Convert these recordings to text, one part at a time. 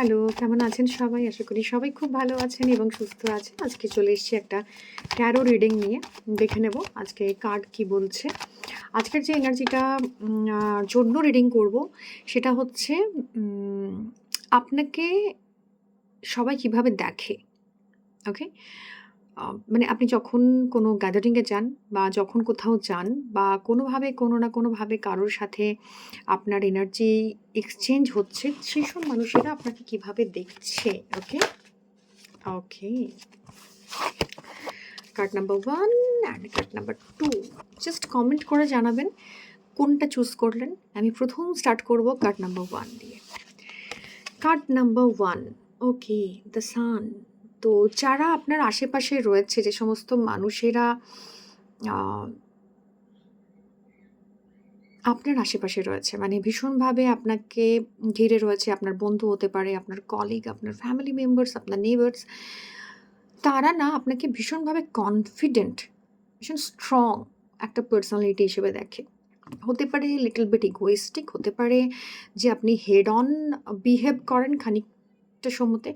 Hello, কেমন আছেন সবাই? আশা করি সবাই খুব ভালো আছেন এবং সুস্থ আছেন। আজকে চলে এসেছি একটা ট্যারো রিডিং নিয়ে। দেখে নেব আজকে কার্ড কি বলছে। আজকের যে এনার্জিটা জন্য রিডিং করব সেটা হচ্ছে উম আপনাকে সবাই কিভাবে দেখে, ওকে? মানে আপনি যখন কোনো গ্যাদারিং এ যান বা যখন কোথাও যান বা কোনোভাবে কোনো না কোনোভাবে কারোর সাথে আপনার এনার্জি এক্সচেঞ্জ হচ্ছে, সেসব মানুষেরা আপনাকে কিভাবে দেখছে, okay? Okay. Card number 1 and card number 2 just comment করে জানাবেন কোনটা চুজ করলেন। আমি প্রথম স্টার্ট করব কার্ড নাম্বার 1 দিয়ে। Card number 1, okay, the sun. তো যারা আপনার আশেপাশে রয়েছে, যে সমস্ত মানুষেরা আহ, আপনার আশেপাশে রয়েছে, মানে ভীষণভাবে আপনাকে ঘিরে রয়েছে, আপনার বন্ধু হতে পারে, আপনার কলিগ, আপনার ফ্যামিলি মেম্বার্স, আপনার নেইবার্স, তারা না আপনাকে ভীষণভাবে কনফিডেন্ট, ভীষণ স্ট্রং একটা পার্সোনালিটি হিসেবে দেখে। হতে পারে লিটল বিট ইগোইস্টিক, হতে পারে যে আপনি হেড অন বিহেভ করেন খানিকটা সময়তে।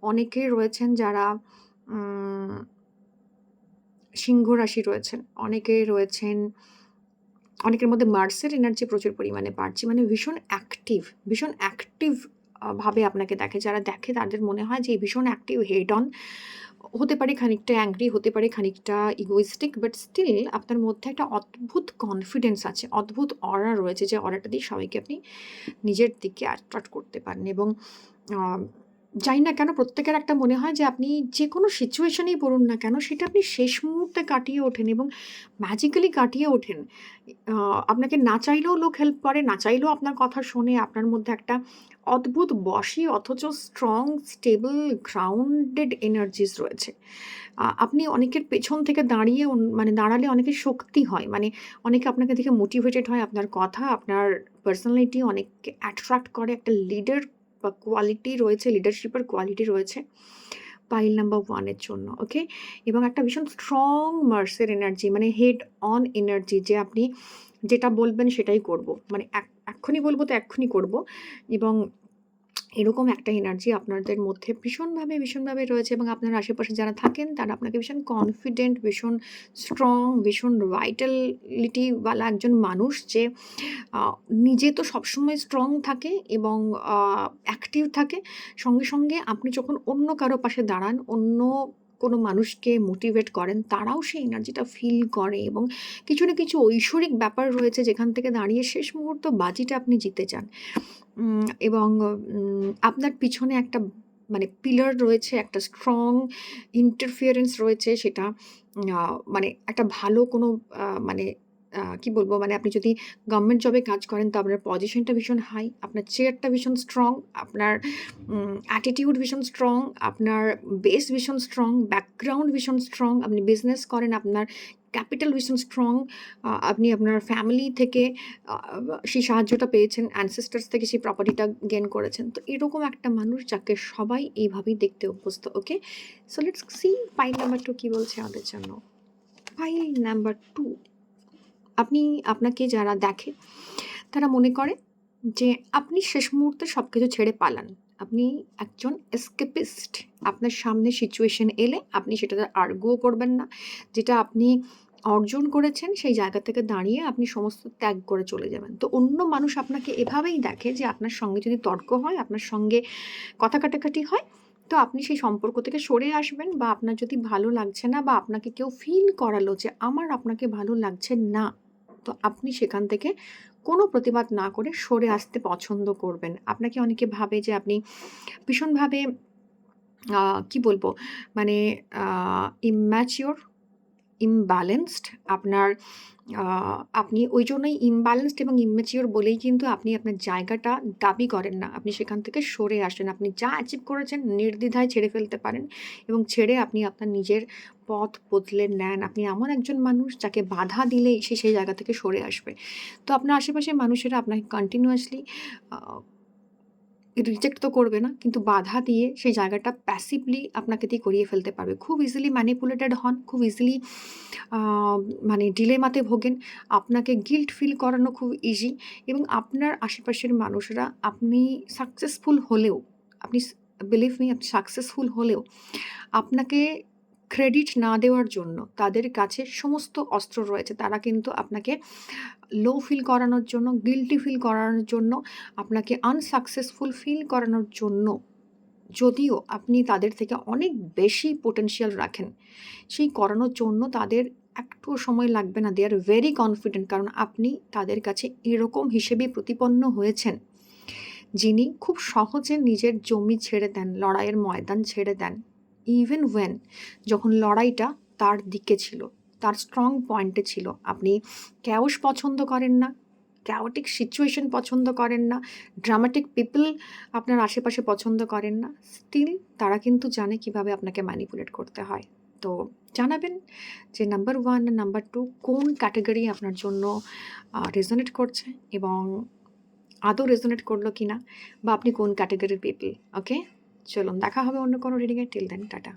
অনেকে রয়েছেন যারা সিংহ রাশি রয়েছেন, অনেকে রয়েছেন, অনেকের মধ্যে মার্সের এনার্জি প্রচুর পরিমাণে বাড়ছে, মানে ভীষণ অ্যাক্টিভ ভাবে আপনাকে দেখে। যারা দেখে তাদের মনে হয় যে ভীষণ অ্যাক্টিভ, হেড অন, হতে পারে খানিকটা অ্যাংরি, হতে পারে খানিকটা ইগোইস্টিক, বাট স্টিল আপনার মধ্যে একটা অদ্ভুত কনফিডেন্স আছে, অদ্ভুত অরা রয়েছে, যে অরাটা দিয়ে সবাইকে আপনি নিজের দিকে অ্যাট্রাক্ট করতে পারেন। এবং জানি না কেন প্রত্যেকের একটা মনে হয় যে আপনি যে কোনো সিচুয়েশনেই পড়ুন না কেন, সেটা আপনি শেষ মুহূর্তে কাটিয়ে ওঠেন এবং ম্যাজিক্যালি কাটিয়ে ওঠেন। আপনাকে না চাইলেও লোক হেল্প করে, না চাইলেও আপনার কথা শোনে। আপনার মধ্যে একটা অদ্ভুত বশী অথচ স্ট্রং, স্টেবল, গ্রাউন্ডেড এনার্জিস রয়েছে। আপনি অনেকের পেছন থেকে দাঁড়িয়ে মানে দাঁড়ালে অনেকের শক্তি হয়। মানে অনেকে আপনাকে দেখে মোটিভেটেড হয়, আপনার কথা, আপনার পার্সোনালিটি অনেককে অ্যাট্রাক্ট করে। একটা লিডার বা কোয়ালিটি রয়েছে, লিডারশিপের কোয়ালিটি রয়েছে পাইল নাম্বার 1 এর জন্য, ওকে? এবং একটা ভীষণ স্ট্রং মার্সের এনার্জি, মানে হেড অন এনার্জি, যে আপনি যেটা বলবেন সেটাই করব। মানে এক্ষুনি বলব তো এক্ষুনি করব। এবং এরকম একটা এনার্জি আপনাদের মধ্যে ভীষণভাবে রয়েছে। এবং আপনার আশেপাশে যারা থাকেন তারা আপনাকে ভীষণ কনফিডেন্ট, ভীষণ স্ট্রং, ভীষণ ভাইটালিটিওয়ালা একজন মানুষ, যে আ নিজে তো সবসময় স্ট্রং থাকে এবং অ্যাক্টিভ থাকে। সঙ্গে আপনি যখন অন্য কারো পাশে দাঁড়ান, অন্য কোনো মানুষকে মোটিভেট করেন, তারাও সেই এনার্জিটা ফিল করে। এবং কিছু না কিছু ঐশ্বরিক ব্যাপার রয়েছে যেখান থেকে দাঁড়িয়ে শেষ মুহূর্ত বাজিটা আপনি জিতে যান। এবং আপনার পিছনে একটা মানে পিলার রয়েছে, একটা স্ট্রং ইন্টারফিয়ারেন্স রয়েছে, সেটা মানে একটা ভালো কোনো মানে কি বলবো, মানে আপনি যদি গভর্নমেন্ট জবে কাজ করেন তো আপনার পজিশনটা ভীষণ হাই, আপনার চেয়ারটা ভীষণ স্ট্রং, আপনার অ্যাটিটিউড ভীষণ স্ট্রং, আপনার বেস ভীষণ স্ট্রং, ব্যাকগ্রাউন্ড ভীষণ স্ট্রং। আপনি বিজনেস করেন, আপনার ক্যাপিটাল ভীষণ স্ট্রং। আপনি আপনার ফ্যামিলি থেকে আ সেই সাহায্যটা পেয়েছেন, অ্যানসেস্টার্স থেকে সেই প্রপার্টিটা গেইন করেছেন। তো এরকম একটা মানুষ যাকে সবাই এইভাবেই দেখতে অভ্যস্ত, okay? So let's see pile number 2 কি বলছে আমাদের জন্য। পাইল নাম্বার 2, আপনাকে যারা দেখে তারা মনে করে যে আপনি শেষ মুহূর্তে সবকিছু ছেড়ে পালান। আপনি একজন এসকেপিস্ট। আপনার সামনে সিচুয়েশন এলে আপনি সেটাতে আর্গুও করবেন না। যেটা আপনি অর্জন করেছেন সেই জায়গা থেকে দাঁড়িয়ে আপনি সমস্ত ত্যাগ করে চলে যাবেন। তো অন্য মানুষ আপনাকে এভাবেই দেখে যে আপনার সঙ্গে যদি তর্ক হয়, আপনার সঙ্গে কথা কাটাকাটি হয়, তো আপনি সেই সম্পর্ক থেকে সরে আসবেন। বা আপনার যদি ভালো লাগছে না বা আপনাকে কেউ ফিল করালো যে আমার আপনাকে ভালো লাগছে না, তো আপনি সেখান থেকে কোনো প্রতিবাদ না করে সরে আসতে পছন্দ করবেন। আপনাকে অনেকে ভাবে যে আপনি ভীষণভাবে কি বলবো, মানে immature, ইমব্যালেন্সড। আপনার আপনি ওই জন্যই ইমব্যালেন্সড এবং ইম্যাচিওর বলেই কিন্তু আপনি আপনার জায়গাটা দাবি করেন না। আপনি সেখান থেকে সরে আসেন। আপনি যা অ্যাচিভ করেছেন নির্দ্বিধায় ছেড়ে ফেলতে পারেন এবং ছেড়ে আপনি আপনার নিজের পথ বদলে নেন। আপনি এমন একজন মানুষ যাকে বাধা দিলেই সে সেই জায়গা থেকে সরে আসবে। তো আপনার আশেপাশের মানুষেরা আপনাকে কন্টিনিউয়াসলি আ রিজেক্ট তো করবে না, কিন্তু বাধা দিয়ে সেই জায়গাটা প্যাসিভলি আপনাকে দিয়ে করিয়ে ফেলতে পারবে। খুব ইজিলি ম্যানিপুলেটেড হন, খুব ইজিলি আ মানে ডিলেমাতে ভোগেন। আপনাকে গিল্ট ফিল করানো খুব ইজি। এবং আপনার আশেপাশের মানুষরা আপনি সাকসেসফুল হলেও আপনি বিলিভ মি, আপনি সাকসেসফুল হলেও আপনাকে ক্রেডিট না দেওয়ার জন্য তাদের কাছে সমস্ত অস্ত্র রয়েছে। তারা কিন্তু আপনাকে লো ফিল করানোর জন্য, গিল্টি ফিল করানোর জন্য, আপনাকে আনসাকসেসফুল ফিল করানোর জন্য, যদিও আপনি তাদের থেকে অনেক বেশি পোটেনশিয়াল রাখেন, সেই করানোর জন্য তাদের একটুও সময় লাগবে না। দে আর ভেরি কনফিডেন্ট, কারণ আপনি তাদের কাছে এরকম হিসেবে প্রতিপন্ন হয়েছেন, যিনি খুব সহজে নিজের জমি ছেড়ে দেন, লড়াইয়ের ময়দান ছেড়ে দেন। ইভেন ওয়েন, যখন লড়াইটা তার দিকে ছিল, তার স্ট্রং পয়েন্টে ছিল। আপনি ক্যাওস পছন্দ করেন না, chaotic সিচুয়েশন পছন্দ করেন না, ড্রামাটিক পিপল আপনার আশেপাশে পছন্দ করেন না। স্টিল তারা কিন্তু জানে কিভাবে আপনাকে ম্যানিপুলেট করতে হয়। তো জানাবেন যে নাম্বার 1 আর নাম্বার 2 কোন ক্যাটেগরি আপনার জন্য রেজোনেট করছে, এবং আদৌ রেজোনেট করলো কিনা, বা আপনি কোন ক্যাটেগরির পিপল। ওকে, চলুন দেখা হবে অন্য কোনো রিডিংয়ে। Till then, tata.